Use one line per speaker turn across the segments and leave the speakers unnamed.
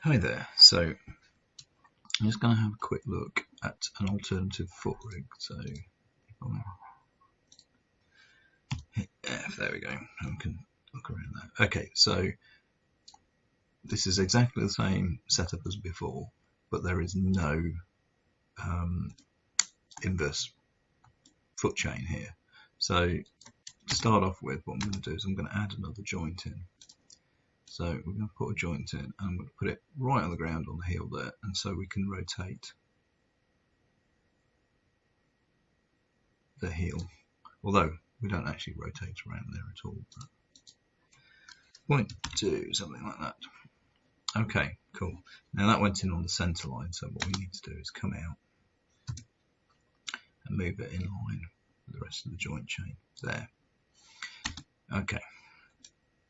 Hi there. So I'm just going to have a quick look at an alternative foot rig. So hit F, there we go. And we can look around that. Okay, so this is exactly the same setup as before, but there is no inverse foot chain here. So to start off with, what I'm going to do is I'm going to add another joint in. So we're going to put a joint in, and I'm going to put it right on the ground on the heel there, and so we can rotate the heel, although we don't actually rotate around there at all. But 0.2, something like that. Okay, cool. Now that went in on the center line, so what we need to do is come out and move it in line with the rest of the joint chain there. Okay,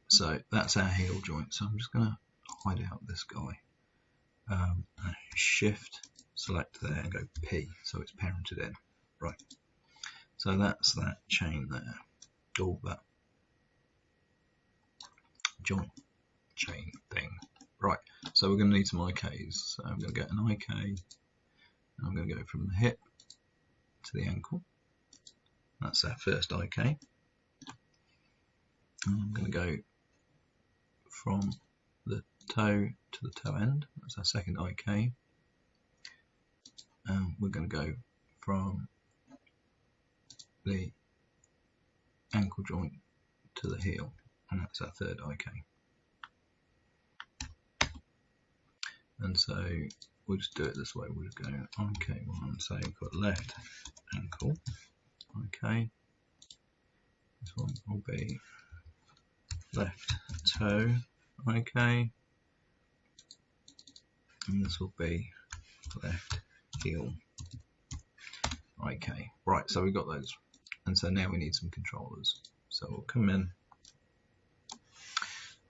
so that's our heel joint. So I'm just going to hide out this guy. Shift, select there, and go P, so it's parented in. Right. So that's that chain there. All that joint chain thing. Right. So we're going to need some IKs. So I'm going to get an IK, and I'm going to go from the hip to the ankle. That's our first IK. And I'm going to go from the toe to the toe end. That's our second IK. And we're going to go from the ankle joint to the heel, and that's our third IK. And so we'll just do it this way. We'll go IK1, so we've got left ankle, IK. This one will be left toe, IK. And this will be left heel, IK. Right, so we've got those. And so now we need some controllers. So we'll come in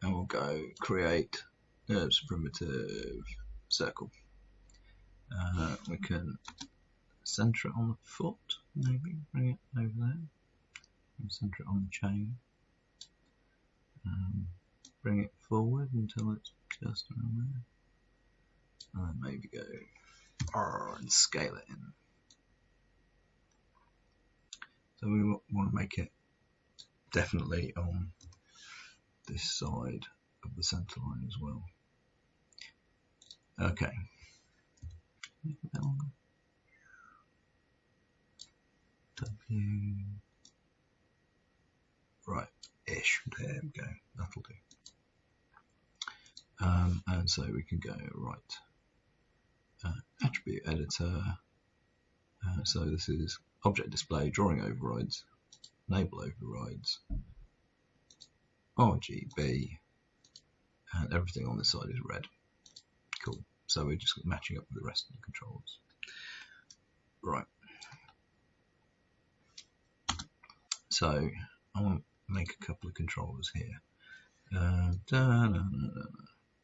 and we'll go create NURBS primitive circle. We can center it on the foot, maybe bring it over there, and center it on the chain. Bring it forward until it's just around there, and then maybe go and scale it in. So we want to make it definitely on this side of the center line as well. Okay. Make it a bit longer. W. Right, ish. There we go. That'll do. And so we can go right. Attribute editor. So this is object display, drawing overrides, enable overrides, RGB, and everything on this side is red. Cool. So we're just matching up with the rest of the controls. Right. So I want to make a couple of controllers here.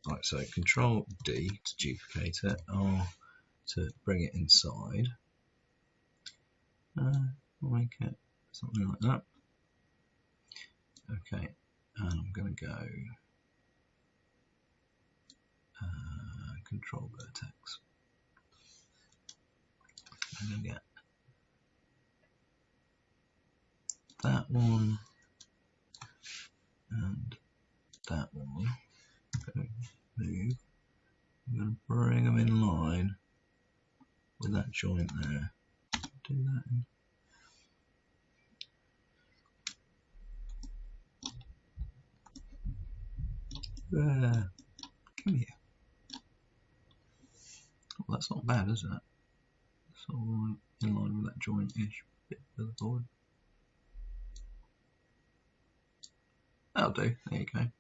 Right, so Control D to duplicate it, R to bring it inside. Make it something like that. Okay, and I'm going to go Control Vertex. I'm going to get that one and that one. I'm going to move. I'm going to bring them in line with that joint there. Do that in. Come here. Well, that's not bad, is it? It's all right in line with that joint-ish bit further forward. That'll do. There you go.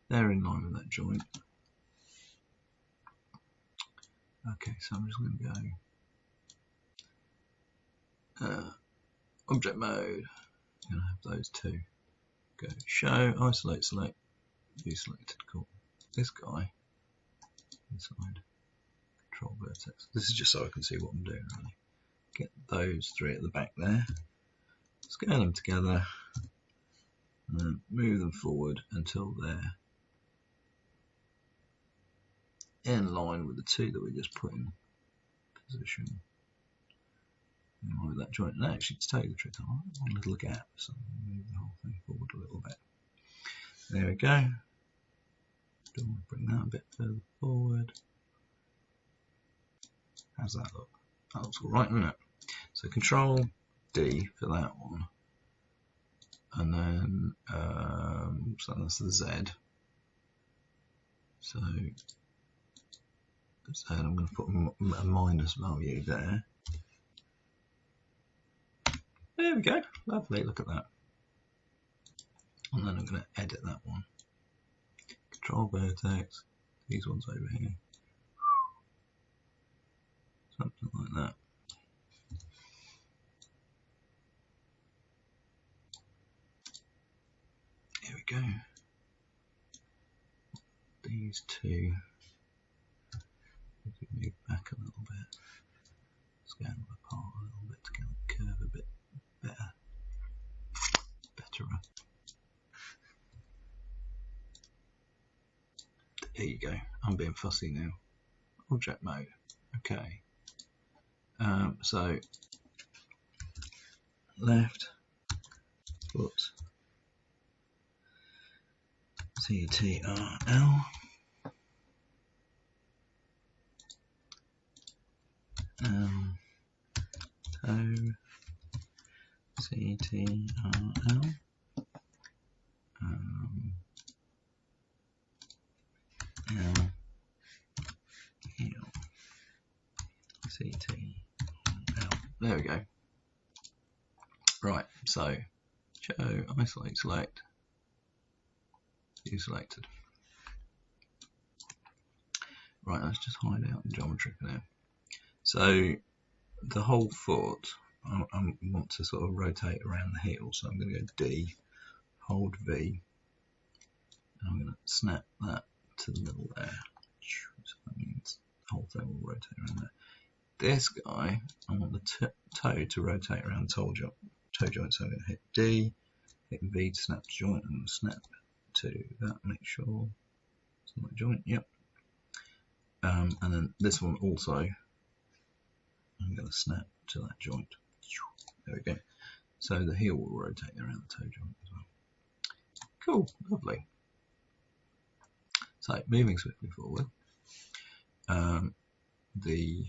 They're in line with that joint. Okay, so I'm just going to go object mode. I'm going to have those two. Go show, isolate, select, view selected. Cool. This guy inside Control Vertex. This is just so I can see what I'm doing, really. Get those three at the back there. Scale them together and then move them forward until they're in line with the 2 that we just put in position. In line with that joint. And actually, to tell you the truth, I want one little gap, so I'll move the whole thing forward a little bit. There we go. Don't want to bring that a bit further forward. How's that look? That looks all right, doesn't it? So Control D for that one, and then so that's the Z. So I'm going to put a minus value there. There we go. Lovely. Look at that. And then I'm going to edit that one. Control vertex. These ones over here. Something like that. Here we go. These two. Move back a little bit. Scale them apart a little bit to get the curve a bit betterer. There you go. I'm being fussy now. Object mode. Okay. So left foot CTRL. Toe CTRL. L heel CTRL. There we go. Right, so show, isolate, select, view selected. Right, let's just hide out the geometry for now. So the whole foot, I want to sort of rotate around the heel, so I'm going to go D, hold V, and I'm going to snap that to the middle there. So that means the whole thing will rotate around there. This guy, I want the toe to rotate around the toe joint, so I'm going to hit D, hit V to snap to joint, and snap to that, make sure it's on that joint, yep. And then this one also, I'm going to snap to that joint. There we go. So the heel will rotate around the toe joint as well. Cool, lovely. So moving swiftly forward, the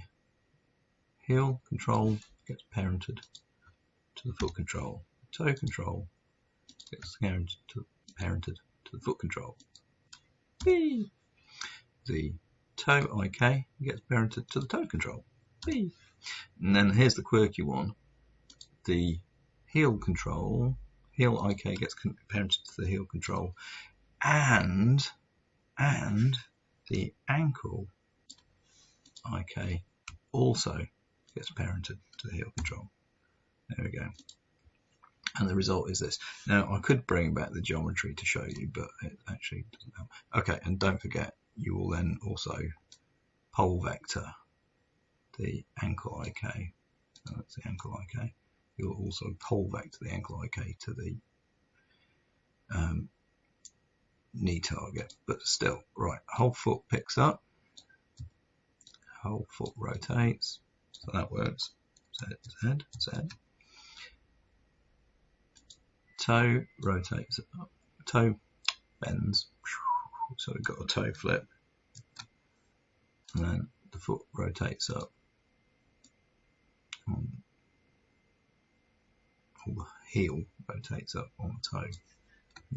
heel control gets parented to the foot control. Toe control gets parented to the foot control. Whee! The toe IK gets parented to the toe control. Whee! And then here's the quirky one. The heel control, heel IK gets parented to the heel control, and the ankle IK also gets parented to the heel control. There we go. And the result is this. Now I could bring back the geometry to show you, but it actually doesn't help. Okay, and don't forget, you will then also pole vector the ankle IK. That's the ankle IK. You'll also pole vector the ankle IK to the knee target, but still, right, whole foot picks up, whole foot rotates, so that works. Z, Z, Z. Toe rotates up, toe bends, so we've got a toe flip, and then the foot rotates up, or the heel rotates up on the toe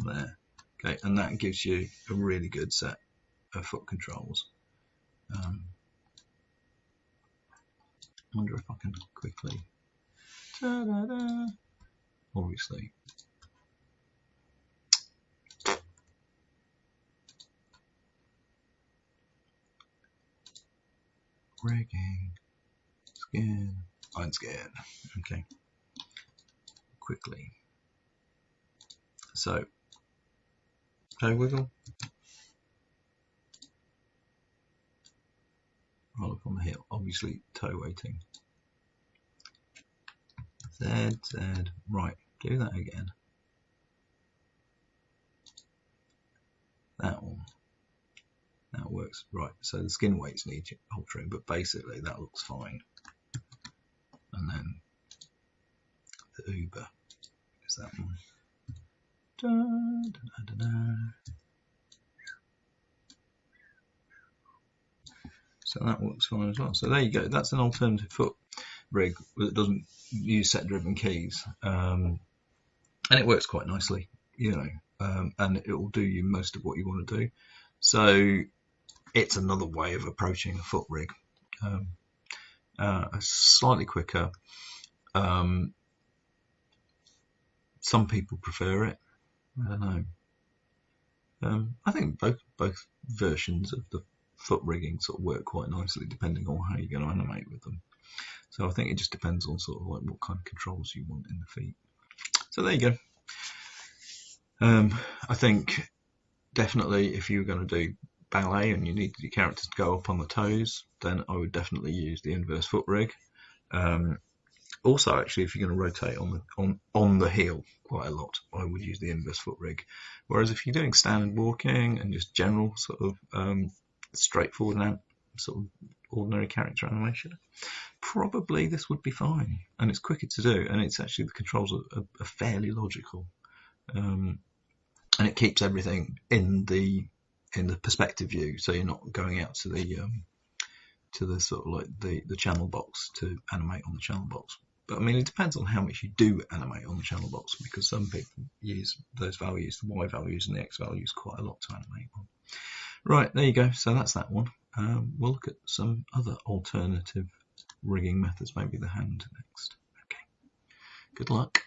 there. Okay, and that gives you a really good set of foot controls. I wonder if I can quickly, ta-da-da, obviously. Rigging, skin, iron skin. Okay, quickly. So, toe wiggle. Roll up on the heel. Obviously, toe weighting. Z, Z. Right, do that again. That one. That works. works. Right, so the skin weights need altering, but basically that looks fine. And then the Uber is that one. Da, da, da, da, da. So that works fine as well. So there you go. That's an alternative foot rig that doesn't use set-driven keys, and it works quite nicely, you know, and it will do you most of what you want to do. So it's another way of approaching a foot rig, slightly quicker. Some people prefer it. I don't know. I think both versions of the foot rigging sort of work quite nicely, depending on how you're going to animate with them. So I think it just depends on sort of like what kind of controls you want in the feet. So there you go. I think definitely if you're going to do ballet and you need your characters to go up on the toes, then I would definitely use the inverse foot rig. Also, actually, if you're going to rotate on the heel quite a lot, I would use the inverse foot rig. Whereas if you're doing standard walking and just general sort of straightforward and sort of ordinary character animation, probably this would be fine, and it's quicker to do, and it's actually the controls are fairly logical, and it keeps everything in the perspective view, so you're not going out to the sort of like the channel box to animate on the channel box. But I mean, it depends on how much you do animate on the channel box, because some people use those values, the Y values and the X values, quite a lot to animate on. Right, there you go. So that's that one. We'll look at some other alternative rigging methods, maybe the hand next. Okay. Good luck.